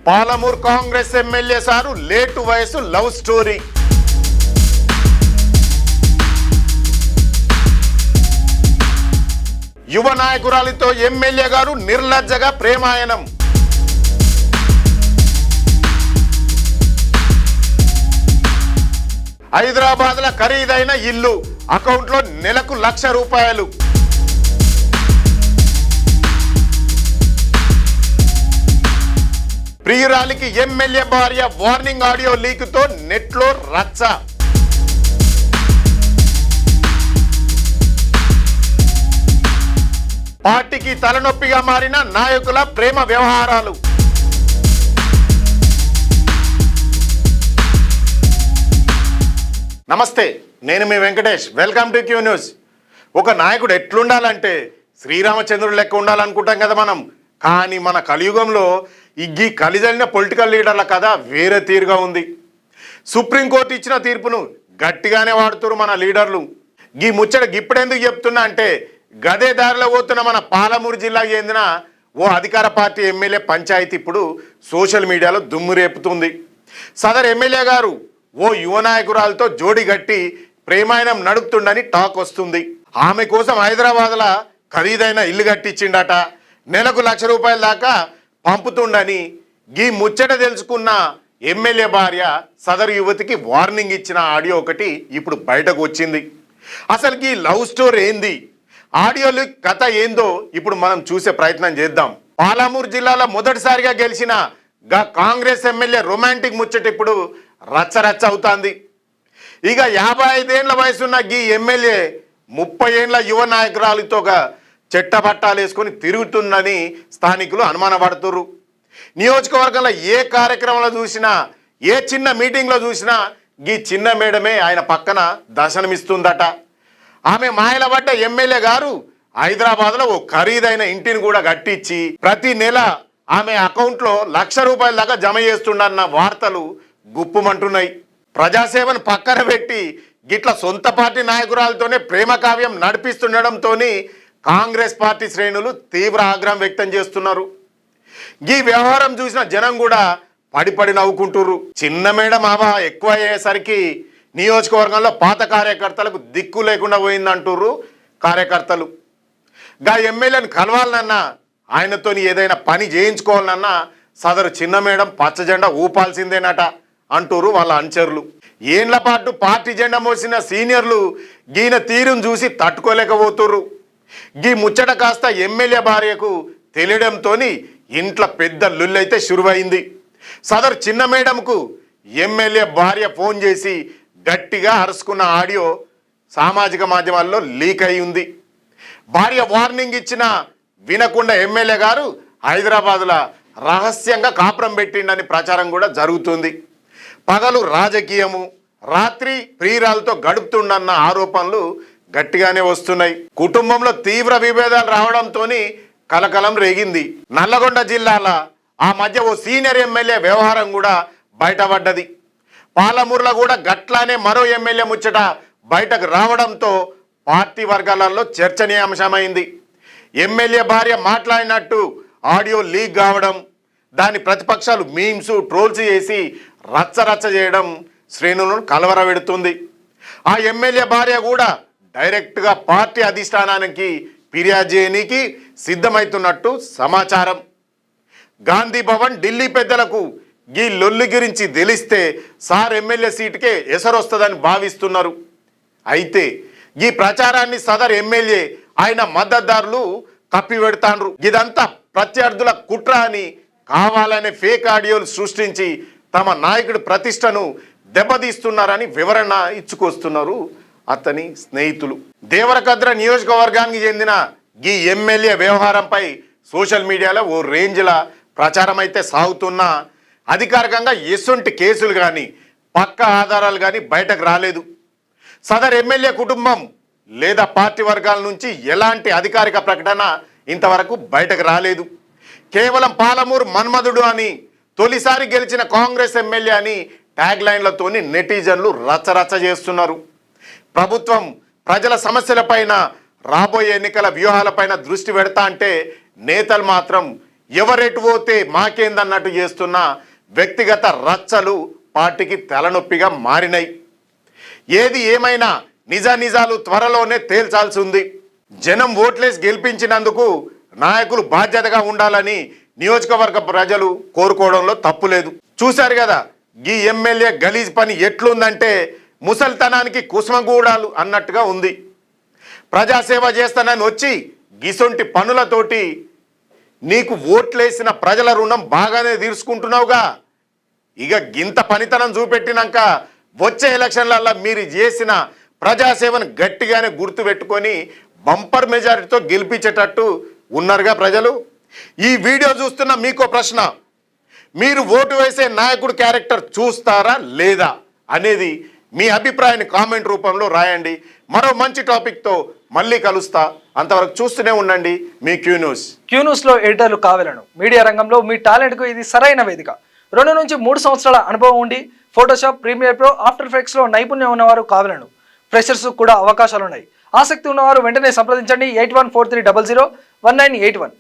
Palamuru Congress MLA sir late వయసు love story. యువ నాయకురాలితో MLA గారు నిర్లజ్జగా ప్రేమాయణం. హైదరాబాద్ల ఖరీదైన ఇల్లు, అకౌంట్లో నెలకు ₹1,00,000. ప్రియురాలికి ఎమ్మెల్యే భార్య వార్నింగ్ ఆడియో లీక్తో నెట్లో రచ్చ. పార్టీకి తలనొప్పిగా మారిన నాయకుల ప్రేమ వ్యవహారాలు. నమస్తే, నేను మీ Venkatesh. Welcome to Q news. ఒక నాయకుడు ఎట్లుండాలంటే శ్రీరామచంద్రుడు లెక్క ఉండాలనుకుంటాం కదా మనం. కానీ మన కలియుగంలో ఈ కలిజలిన పొలిటికల్ లీడర్ల కథ వేరే తీరుగా ఉంది. సుప్రీంకోర్టు ఇచ్చిన తీర్పును గట్టిగానే వాడుతున్నారు మన లీడర్లు. ఈ ముచ్చట ఇప్పుడెందుకు చెప్తున్నా అంటే, గదే దారిలో పోతున్న మన పాలమూరు జిల్లాకు చెందిన ఓ అధికార పార్టీ ఎమ్మెల్యే పంచాయతీ ఇప్పుడు సోషల్ మీడియాలో దుమ్ము రేపుతుంది. సదర్ ఎమ్మెల్యే గారు ఓ యువ నాయకురాలతో జోడి గట్టి ప్రేమాయణం నడుపుతుండని టాక్ వస్తుంది. ఆమె కోసం హైదరాబాద్లో ఖరీదైన ఇల్లు కట్టించిండట. నెలకు ₹1,00,000 దాకా పంపుతుండని ఈ ముచ్చట తెలుసుకున్న ఎమ్మెల్యే భార్య సదరు యువతికి వార్నింగ్ ఇచ్చిన ఆడియో ఒకటి ఇప్పుడు బయటకు వచ్చింది. అసలు ఈ లవ్ స్టోరీ ఏంది, ఆడియోలు కథ ఏందో ఇప్పుడు మనం చూసే ప్రయత్నం చేద్దాం. పాలమూరు జిల్లాలో మొదటిసారిగా గెలిచిన కాంగ్రెస్ ఎమ్మెల్యే రొమాంటిక్ ముచ్చట ఇప్పుడు రచ్చరచ్చ అవుతుంది. ఇక 55 ఏళ్ల వయసున్న ఈ ఎమ్మెల్యే 30 ఏళ్ల యువ నాయకురాలతో చెట్టపట్టాలు వేసుకొని తిరుగుతుందని స్థానికులు అనుమానపడుతున్నారు. నియోజకవర్గంలో ఏ కార్యక్రమంలో చూసినా, ఏ చిన్న మీటింగ్లో చూసినా ఈ చిన్న మేడమే ఆయన పక్కన దర్శనమిస్తుందట. ఆమె మాయలబడ్డ ఎమ్మెల్యే గారు హైదరాబాద్లో ఓ ఖరీదైన ఇంటిని కూడా కట్టించి ప్రతి నెల ఆమె అకౌంట్లో ₹1,00,000 దాకా జమ చేస్తుండన్న వార్తలు గుప్పుమంటున్నాయి. ప్రజాసేవను పక్కన పెట్టి గిట్ల సొంత పార్టీ నాయకురాలతోనే ప్రేమ కావ్యం నడిపిస్తుండడంతో కాంగ్రెస్ పార్టీ శ్రేణులు తీవ్ర ఆగ్రహం వ్యక్తం చేస్తున్నారు. ఈ వ్యవహారం చూసిన జనం కూడా పడి నవ్వుకుంటున్నారు. చిన్న మేడం ఆవా ఎక్కువ అయ్యేసరికి నియోజకవర్గంలో పాత కార్యకర్తలకు దిక్కు లేకుండా పోయిందంటుర్రు కార్యకర్తలు. ఎమ్మెల్యేని కలవాలనన్నా, ఆయనతో ఏదైనా పని చేయించుకోవాలన్నా సదరు చిన్న మేడం పచ్చ జెండా ఊపాల్సిందేనట అంటూరు వాళ్ళ అనుచరులు. ఏండ్ల పాటు పార్టీ జెండా మోసిన సీనియర్లు గీన తీరును చూసి తట్టుకోలేకపోతుర్రు. గీ ముచ్చట కాస్త ఎమ్మెల్యే భార్యకు తెలియడంతో ఇంట్లో పెద్ద లుల్లైతే షురువైంది. సదరు చిన్న మేడంకు ఎమ్మెల్యే భార్య ఫోన్ చేసి గట్టిగా అరుచుకున్న ఆడియో సామాజిక మాధ్యమాల్లో లీక్ అయి ఉంది. భార్య వార్నింగ్ ఇచ్చినా వినకుండా ఎమ్మెల్యే గారు హైదరాబాద్లో రహస్యంగా కాపురం పెట్టిండని ప్రచారం కూడా జరుగుతుంది. పగలు రాజకీయము, రాత్రి ప్రియురాలతో గడుపుతుండన్న ఆరోపణలు గట్టిగానే వస్తున్నాయి. కుటుంబంలో తీవ్ర విభేదాలు రావడంతో కలకలం రేగింది. నల్లగొండ జిల్లాల ఆ మధ్య ఓ సీనియర్ ఎమ్మెల్యే వ్యవహారం కూడా బయటపడ్డది. పాలమూరులో కూడా గట్లానే మరో ఎమ్మెల్యే ముచ్చట బయటకు రావడంతో పార్టీ వర్గాలలో చర్చనీయాంశమైంది. ఎమ్మెల్యే భార్య మాట్లాడినట్టు ఆడియో లీక్ కావడం, దాని ప్రతిపక్షాలు మీమ్స్, ట్రోల్స్ చేసి రచ్చరచ్చ చేయడం శ్రేణులను కలవరపెడుతుంది. ఆ ఎమ్మెల్యే భార్య కూడా డైరెక్ట్గా పార్టీ అధిష్టానానికి ఫిర్యాదు చేయడానికి సిద్ధమవుతున్నట్టు సమాచారం. గాంధీ భవన్ ఢిల్లీ పెద్దలకు ఈ లొల్లి గురించి తెలిస్తే సార్ ఎమ్మెల్యే సీటుకే ఎసరొస్తుందని భావిస్తున్నారు. అయితే ఈ ప్రచారాన్ని సదర్ ఎమ్మెల్యే ఆయన మద్దతుదారులు కప్పిపెడతాండ్రు. ఇదంతా ప్రత్యర్థుల కుట్ర అని కావాలనే ఫేక్ ఆడియోలు సృష్టించి తమ నాయకుడి ప్రతిష్టను దెబ్బతీస్తున్నారని వివరణ ఇచ్చుకొస్తున్నారు అతని స్నేహితులు. దేవరకద్ర నియోజకవర్గానికి చెందిన ఈ ఎమ్మెల్యే వ్యవహారంపై సోషల్ మీడియాలో ఓ రేంజ్ల ప్రచారం అయితే సాగుతున్నా అధికారికంగా ఎసుంటి కేసులు కానీ పక్క ఆధారాలు కానీ బయటకు రాలేదు. సదర్ ఎమ్మెల్యే కుటుంబం లేదా పార్టీ వర్గాల నుంచి ఎలాంటి అధికారిక ప్రకటన ఇంతవరకు బయటకు రాలేదు. కేవలం పాలమూరు మన్మధుడు అని, తొలిసారి గెలిచిన కాంగ్రెస్ ఎమ్మెల్యే అని ట్యాగ్ లైన్లతోని నెటిజన్లు రచ్చరచ్చ చేస్తున్నారు. ప్రభుత్వం ప్రజల సమస్యలపైన, రాబోయే ఎన్నికల వ్యూహాలపైన దృష్టి పెడతా అంటే నేతలు మాత్రం ఎవరెటు పోతే మాకేందన్నట్టు చేస్తున్న వ్యక్తిగత రచ్చలు పార్టీకి తలనొప్పిగా మారినాయి. ఏది ఏమైనా నిజాలు త్వరలోనే తేల్చాల్సి ఉంది. జనం ఓట్లేసి గెలిపించినందుకు నాయకులు బాధ్యతగా ఉండాలని నియోజకవర్గ ప్రజలు కోరుకోవడంలో తప్పులేదు. చూశారు కదా ఈ ఎమ్మెల్యే గలీజ్ పని ఎట్లుందంటే ముసల్తనానికి కుసుమగూడాలు అన్నట్టుగా ఉంది. ప్రజాసేవ చేస్తానని వచ్చి గిసొంటి పనులతోటి నీకు ఓట్లేసిన ప్రజల రుణం బాగానే తీర్చుకుంటున్నావుగా. ఇక గింత పనితనం చూపెట్టినాక వచ్చే ఎలక్షన్లలో మీరు చేసిన ప్రజాసేవను గట్టిగానే గుర్తుపెట్టుకొని బంపర్ మెజారిటీతో గెలిపించేటట్టు ఉన్నారుగా ప్రజలు. ఈ వీడియో చూస్తున్న మీకో ప్రశ్న, మీరు ఓటు వేసే నాయకుడు క్యారెక్టర్ చూస్తారా లేదా అనేది మీ అభిప్రాయాన్ని కామెంట్ రూపంలో రాయండి. మరో మంచి టాపిక్తో మళ్ళీ కలుస్తా. అంతవరకు చూస్తూనే ఉండండి మీ క్యూ న్యూస్. క్యూ న్యూస్లో ఎడిటర్లు కావాలను మీడియా రంగంలో మీ టాలెంట్కు ఇది సరైన వేదిక. 2 నుంచి 3 సంవత్సరాల అనుభవం ఉండి ఫోటోషాప్, ప్రీమియర్ ప్రో, ఆఫ్టర్ ఎఫెక్ట్స్లో నైపుణ్యం ఉన్నవారు కావాలను. ఫ్రెషర్స్ కూడా అవకాశాలున్నాయి. ఆసక్తి ఉన్నవారు వెంటనే సంప్రదించండి 8143001981.